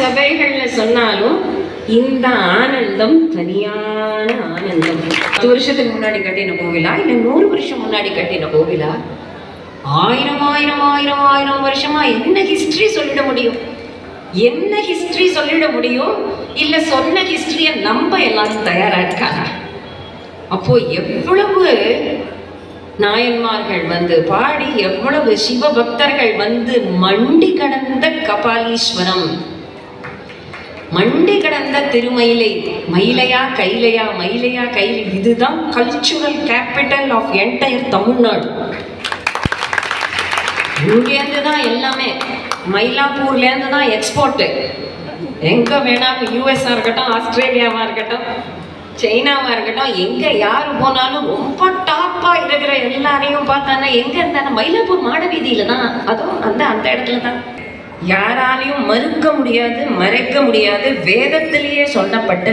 சபைகள்ல சொன்னாலும் இந்த ஆனந்தம் தனியான ஆனந்தம். 10 வருஷத்துக்கு முன்னாடி கட்டின கோவிலா இல்ல 100 வருஷம் முன்னாடி கட்டின கோவிலா? ஆயிரம் வருஷமா என்ன ஹிஸ்டரி சொல்லிட முடியும்? என்ன ஹிஸ்டரி சொல்லிட முடியும்? இல்ல சொன்ன ஹிஸ்டரிய நம்ப எல்லாரும் தயாரா இருக்காங்க. அப்போ எவ்வளவு நாயன்மார்கள் வந்து பாடி, எவ்வளவு சிவபக்தர்கள் வந்து மண்டி கடந்த கபாலீஸ்வரம், மண்டி கடந்த திருமயிலை, மயிலையா கைலையா, மயிலையா கைலை. இதுதான் cultural capital of entire Tamil Nadu. இங்கேருந்து தான் எல்லாமே, மயிலாப்பூர்லேருந்து தான் எக்ஸ்போர்ட்டு. எங்கே வேணாலும், யூஎஸ்ஆ இருக்கட்டும், ஆஸ்திரேலியாவா இருக்கட்டும், சைனாவா இருக்கட்டும், எங்கே யார் போனாலும் ரொம்ப டாப்பாக இருக்கிற எல்லாரையும் பார்த்தானா எங்கே இருந்தானா மயிலாப்பூர் மாடவீதியில் தான். அதுவும் அந்த இடத்துல தான். யாராலையும் மறுக்க முடியாது, மறைக்க முடியாது. வேதத்திலேயே சொல்லப்பட்ட